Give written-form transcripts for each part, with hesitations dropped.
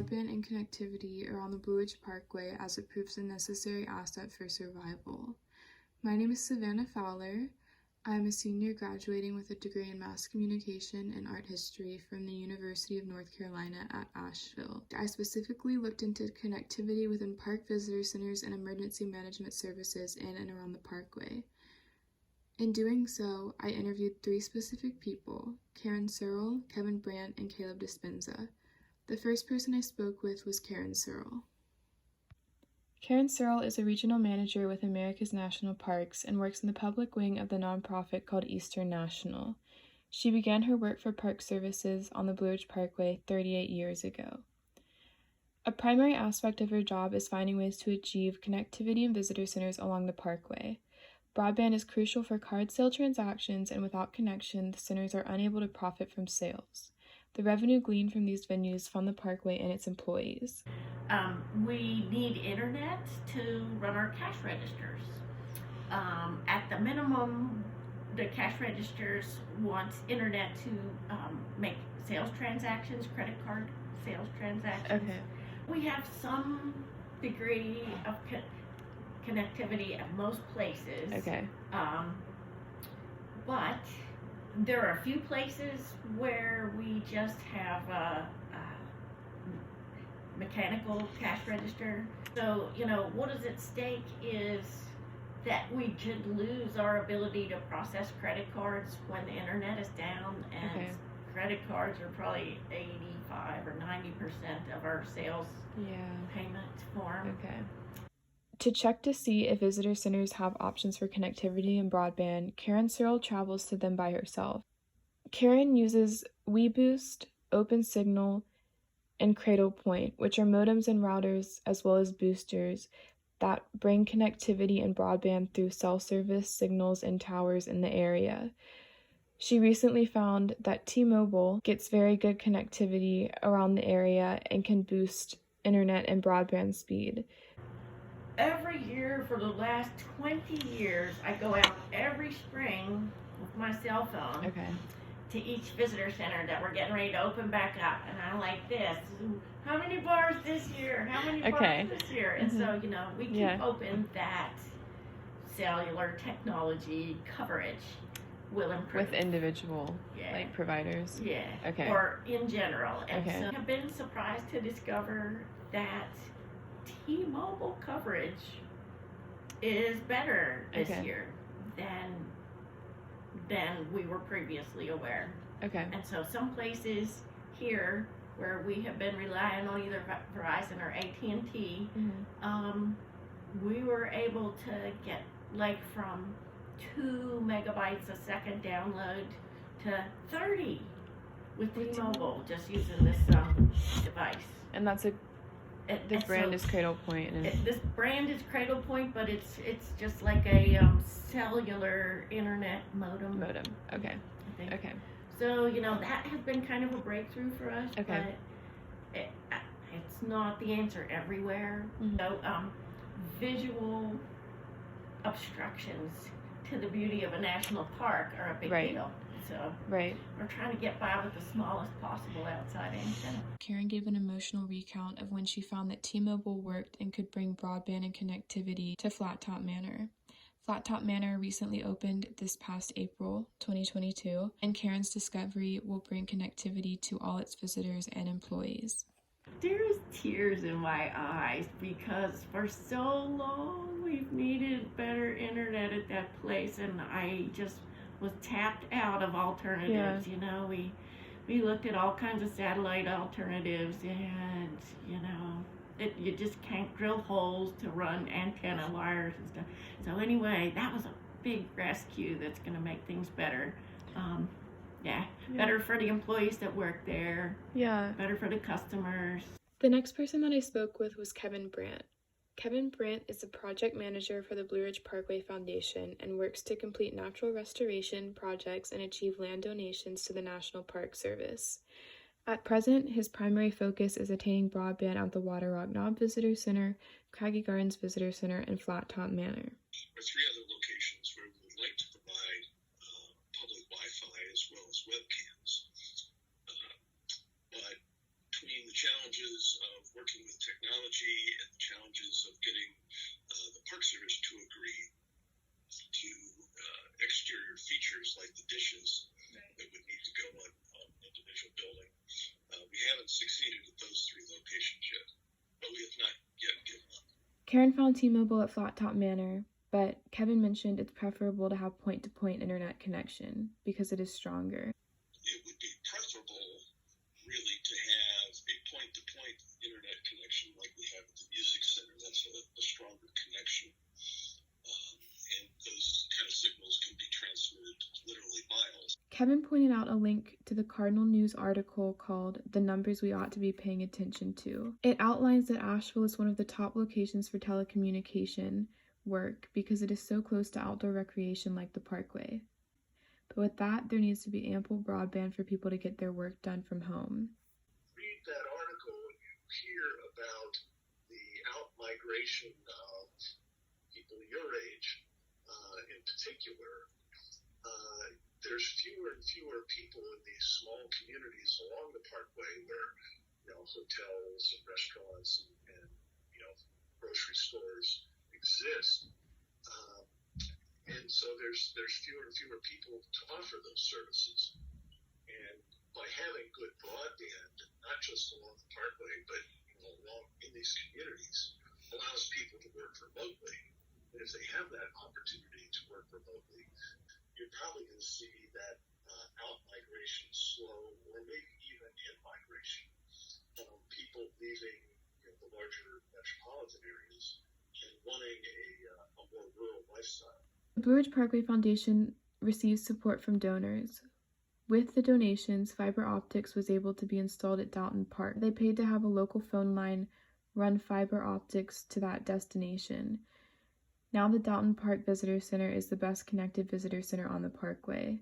broadband and connectivity around the Blue Ridge Parkway as it proves a necessary asset for survival. My name is Savannah Fowler. I am a senior graduating with a degree in mass communication and art history from the University of North Carolina at Asheville. I specifically looked into connectivity within park visitor centers and emergency management services in and around the Parkway. In doing so, I interviewed 3 specific people: Karen Searle, Kevin Brandt, and Caleb Dispenza. The first person I spoke with was Karen Searle. Karen Searle is a regional manager with America's National Parks and works in the public wing of the nonprofit called Eastern National. She began her work for Park Services on the Blue Ridge Parkway 38 years ago. A primary aspect of her job is finding ways to achieve connectivity in visitor centers along the Parkway. Broadband is crucial for card sale transactions, and without connection, the centers are unable to profit from sales. The revenue gleaned from these venues fund the Parkway and its employees. We need internet to run our cash registers. At the minimum, the cash registers want internet to make sales transactions, credit card sales transactions. Okay. We have some degree of connectivity at most places. Okay. But there are a few places where we just have a mechanical cash register. So, what is at stake is that we could lose our ability to process credit cards when the internet is down, and credit cards are probably 85 or 90% of our sales payment form. Okay. To check to see if visitor centers have options for connectivity and broadband, Karen Searle travels to them by herself. Karen uses WeBoost, OpenSignal, and Cradlepoint, which are modems and routers as well as boosters that bring connectivity and broadband through cell service signals and towers in the area. She recently found that T-Mobile gets very good connectivity around the area and can boost internet and broadband speed. Every year for the last 20 years, I go out every spring with my cell phone to each visitor center that we're getting ready to open back up. And I'm like this, how many bars this year? How many bars this year? And so, we keep hoping that cellular technology coverage will improve. With individual providers? Yeah. Okay. Or in general. And so I've been surprised to discover that T-Mobile coverage is better this year than we were previously aware. Okay. And so some places here where we have been relying on either Verizon or AT&T, we were able to get from 2 megabytes a second download to 30 with T-Mobile, just using this device. And that's this brand is Cradlepoint. This brand is Cradlepoint, but it's just like a cellular internet modem. Okay. Okay. So that has been kind of a breakthrough for us, but it's not the answer everywhere. So visual obstructions to the beauty of a national park are a big deal. So we're trying to get by with the smallest possible outside antenna. Karen gave an emotional recount of when she found that T-Mobile worked and could bring broadband and connectivity to Flat Top Manor. Flat Top Manor recently opened this past April 2022, and Karen's discovery will bring connectivity to all its visitors and employees. There's tears in my eyes because for so long we've needed better internet at that place, and I just was tapped out of alternatives. We looked at all kinds of satellite alternatives, and you just can't drill holes to run antenna wires and stuff. So anyway, that was a big rescue that's going to make things better. Better for the employees that work there. Better for the customers. The next person that I spoke with was Kevin Brandt. Kevin Brandt is the project manager for the Blue Ridge Parkway Foundation and works to complete natural restoration projects and achieve land donations to the National Park Service. At present, his primary focus is attaining broadband at the Water Rock Knob Visitor Center, Craggy Gardens Visitor Center, and Flat Top Manor. Or 3 other locations where we would like to provide public Wi-Fi as well as webcams. But between the challenges of working with technology and the challenges of getting the Park Service to agree to exterior features like the dishes that would need to go on individual building. We haven't succeeded at those 3 locations yet, but we have not yet given up. Karen found T-Mobile at Flat Top Manor, but Kevin mentioned it's preferable to have point-to-point internet connection because it is stronger. It would be preferable, really, to have a point-to-point internet connection like we have at the Music Center. That's a stronger connection. And those kind of signals can be transmitted literally miles. Kevin pointed out a link to the Cardinal News article called "The Numbers We Ought to Be Paying Attention to." It outlines that Asheville is one of the top locations for telecommunication work because it is so close to outdoor recreation like the Parkway. But with that, there needs to be ample broadband for people to get their work done from home. Read that article and you hear about the out-migration of people your age in particular. There's fewer and fewer people in these small communities along the Parkway where, hotels and restaurants and grocery stores exist. And so there's fewer and fewer people to offer those services. And by having good broadband, not just along the Parkway, but along in these communities, allows people to work remotely. And if they have that opportunity to work remotely, you're probably going to see that out-migration slow, or maybe even in-migration. People leaving the larger metropolitan areas and wanting a more rural lifestyle. The Blue Ridge Parkway Foundation receives support from donors. With the donations, fiber optics was able to be installed at Dalton Park. They paid to have a local phone line run fiber optics to that destination. Now the Dalton Park Visitor Center is the best connected visitor center on the Parkway.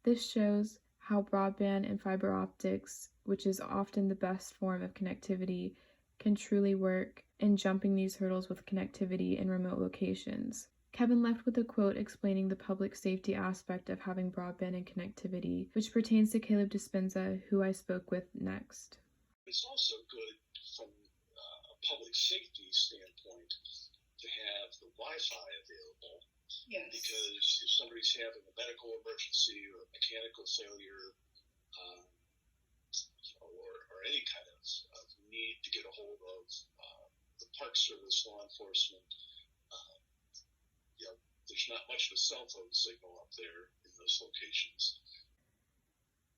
This shows how broadband and fiber optics, which is often the best form of connectivity, can truly work in jumping these hurdles with connectivity in remote locations. Kevin left with a quote explaining the public safety aspect of having broadband and connectivity, which pertains to Caleb Dispenza, who I spoke with next. It's also good from a public safety standpoint to have the Wi-Fi available. Yes. Because if somebody's having a medical emergency or a mechanical failure, or any kind of need to get a hold of the Park Service, law enforcement, there's not much of a cell phone signal up there in those locations.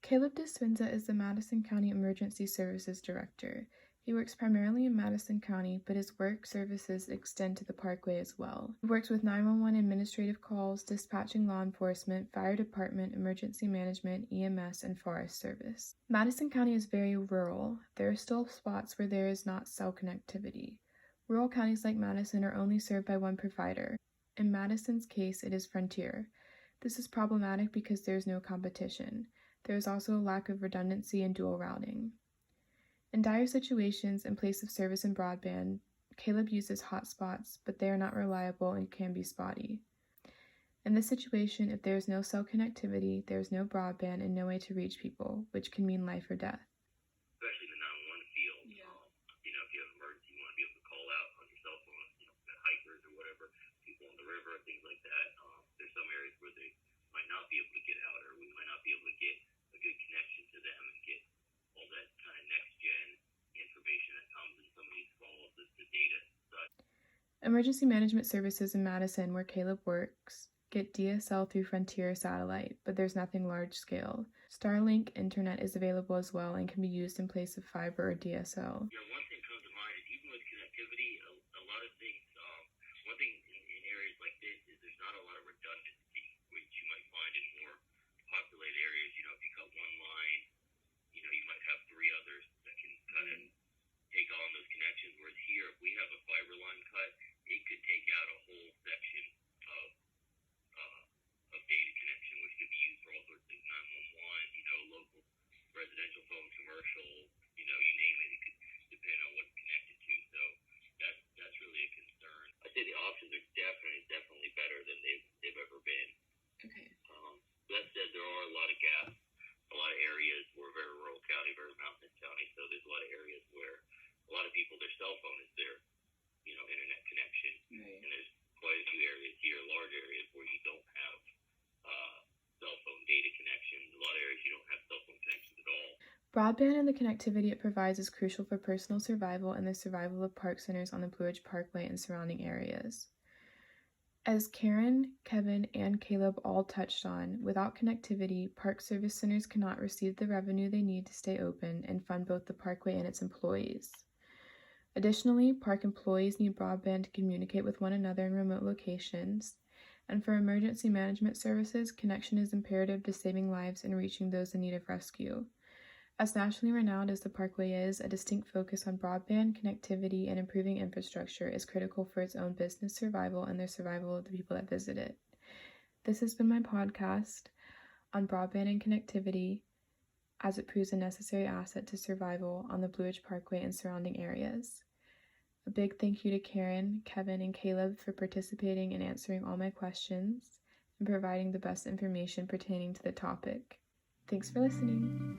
Caleb Dispenza is the Madison County Emergency Services Director. He works primarily in Madison County, but his work services extend to the Parkway as well. He works with 911 administrative calls, dispatching law enforcement, fire department, emergency management, EMS, and Forest Service. Madison County is very rural. There are still spots where there is not cell connectivity. Rural counties like Madison are only served by one provider. In Madison's case, it is Frontier. This is problematic because there is no competition. There is also a lack of redundancy and dual routing. In dire situations, in place of service and broadband, Caleb uses hotspots, but they are not reliable and can be spotty. In this situation, if there is no cell connectivity, there is no broadband and no way to reach people, which can mean life or death. Especially in the 911 field, if you have an emergency, you want to be able to call out on your cell phone, hikers or whatever, people on the river, things like that. There's some areas where they might not be able to get out, or we might not be able to get a good connection to them and get all that kind of next-gen information that comes in some of these calls, the data and such. Emergency management services in Madison, where Caleb works, get DSL through Frontier satellite, but there's nothing large-scale. Starlink internet is available as well and can be used in place of fiber or DSL. One thing comes to mind is even with connectivity, a lot of things, one thing in areas like this is there's not a lot of redundancy, which you might find in more populated areas. If you cut one line, you might have 3 others that can kind of take on those connections, whereas here, if we have a fiber line cut, it could take out a whole section of data connection, which could be used for all sorts of things, 911, local residential phone, commercial, you name it, it could depend on what's connected to. So that's really a concern. I'd say the options are definitely better than they've ever been. Okay. That said, there are a lot of gaps, a lot of areas. We're a very rural county, very mountainous county, so there's a lot of areas where And there's quite a few areas here, large areas, where you don't have cell phone data connections. A lot of areas you don't have cell phone connections at all. Broadband and the connectivity it provides is crucial for personal survival and the survival of park centers on the Blue Ridge Parkway and surrounding areas. As Karen, Kevin, and Caleb all touched on, without connectivity, park service centers cannot receive the revenue they need to stay open and fund both the parkway and its employees. Additionally, park employees need broadband to communicate with one another in remote locations, and for emergency management services, connection is imperative to saving lives and reaching those in need of rescue. As nationally renowned as the Parkway is, a distinct focus on broadband, connectivity, and improving infrastructure is critical for its own business survival and the survival of the people that visit it. This has been my podcast on broadband and connectivity as it proves a necessary asset to survival on the Blue Ridge Parkway and surrounding areas. A big thank you to Karen, Kevin, and Caleb for participating and answering all my questions and providing the best information pertaining to the topic. Thanks for listening.